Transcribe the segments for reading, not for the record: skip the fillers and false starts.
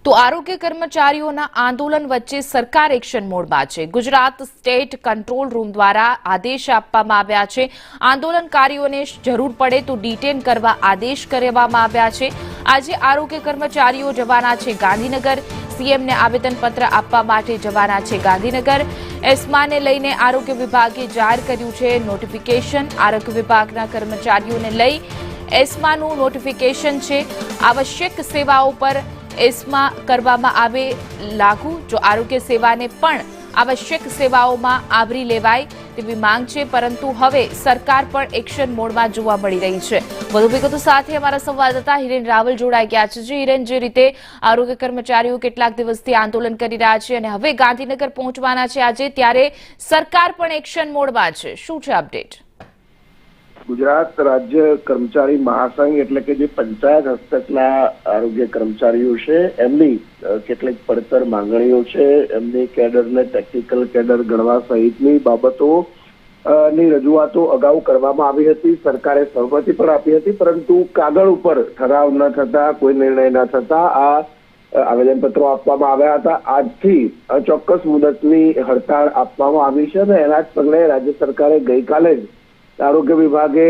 તો આરોગ્ય કર્મચારીઓના આંદોલન વચ્ચે સરકાર એક્શન મોડમાં છે। ગુજરાત સ્ટેટ કંટ્રોલ રૂમ દ્વારા આદેશ આપવામાં આવ્યા છે। આંદોલનકારીઓને જરૂર પડે તો ડિટેન કરવા આદેશ કરવામાં આવ્યા છે। આજે આરોગ્ય કર્મચારીઓ જવાના છે ગાંધીનગર। સીએમને આવેદનપત્ર આપવા માટે જવાના છે ગાંધીનગર। એસ્માને લઈને આરોગ્ય વિભાગે જાહેર કર્યું છે નોટિફિકેશન। આરોગ્ય વિભાગના કર્મચારીઓને લઈ એસ્માનું નોટિફિકેશન છે। આવશ્યક સેવાઓ પર એસ્મા કરવામાં આવે લાગુ। જો આરોગ્ય સેવાને પણ આવશ્યક સેવાઓમાં આવરી લેવાય તેવી માંગ છે, પરંતુ હવે સરકાર પણ એક્શન મોડમાં જોવા મળી રહી છે। વધુ વિગતો સાથે અમારા સંવાદદાતા હિરેન રાવલ જોડાઈ ગયા છે। હિરેન, જે રીતે આરોગ્ય કર્મચારીઓ કેટલાક દિવસથી આંદોલન કરી રહ્યા છે અને હવે ગાંધીનગર પહોંચવાના છે આજે, ત્યારે સરકાર પણ એક્શન મોડમાં છે, શું છે અપડેટ? ગુજરાત રાજ્ય કર્મચારી મહાસંઘ એટલે કે જે પંચાયત હસ્તકના આરોગ્ય કર્મચારીઓ છે એમની કેટલીક પડતર માંગણીઓ છે। એમની કેડરને ટેકનિકલ કેડર ગણવા સહિતની બાબતો ની રજૂઆતો અગાઉ કરવામાં આવી હતી। સરકારે સહમતિ પણ આપી હતી, પરંતુ કાગળ ઉપર ઠરાવ ન થતા, કોઈ નિર્ણય ન થતા આ આવેદનપત્રો આપવામાં આવ્યા હતા। આજથી અચોક્કસ મુદતની હડતાળ આપવામાં આવી છે અને એના જ પગલે રાજ્ય સરકારે ગઈકાલે જ આરોગ્ય વિભાગે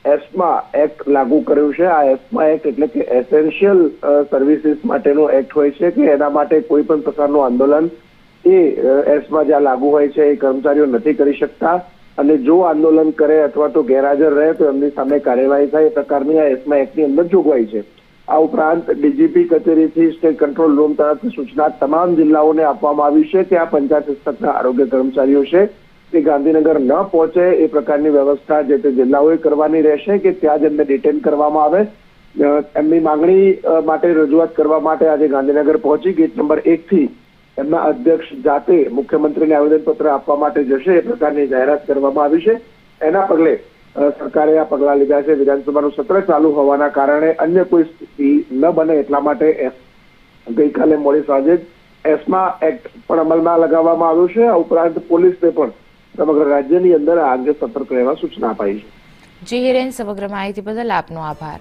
એસ્મા એક્ટ લાગુ કર્યું છે। આ એસ્મા એક્ટ એટલે કે એસેન્શિયલ સર્વિસીસ માટેનો એક્ટ હોય છે કે એના માટે કોઈ પણ પ્રકારનું આંદોલન એ એસ્મા જ્યાં લાગુ હોય છે એ કર્મચારીઓ નથી કરી શકતા, અને જો આંદોલન કરે અથવા તો ગેરહાજર રહે તો એમની સામે કાર્યવાહી થાય, એ પ્રકારની આ એસ્મા એક્ટની અંદર જોગવાઈ છે। આ ઉપરાંત ડીજીપી કચેરીથી સ્ટેટ કંટ્રોલ રૂમ તરફથી સૂચના તમામ જિલ્લાઓને આપવામાં આવી છે કે આ પંચાયત હસ્તકના આરોગ્ય કર્મચારીઓ છે કે ગાંધીનગર ન પહોંચે એ પ્રકારની વ્યવસ્થા જે તે જિલ્લાઓએ કરવાની રહેશે, કે ત્યાં જ એમને ડિટેન કરવામાં આવે। એમની માંગણી માટે રજૂઆત કરવા માટે આજે ગાંધીનગર પહોંચી ગેટ નંબર 1 થી એમના અધ્યક્ષ જાતે મુખ્યમંત્રીને આવેદનપત્ર આપવા માટે જશે, એ પ્રકારની જાહેરાત કરવામાં આવી છે। એના પગલે સરકારે આ પગલાં લીધા છે। વિધાનસભાનું સત્ર ચાલુ હોવાના કારણે અન્ય કોઈ સ્થિતિ ન બને એટલા માટે ગઈકાલે મોડી સાંજે એસ્મા એક્ટ પણ અમલમાં લગાવવામાં આવ્યો છે। આ ઉપરાંત પોલીસને પણ સમગ્ર રાજ્યની અંદર આ અંગે સતર્ક રહેવા સૂચના અપાઈ છે। જી હિરેન, સમગ્ર માહિતી બદલ આપનો આભાર।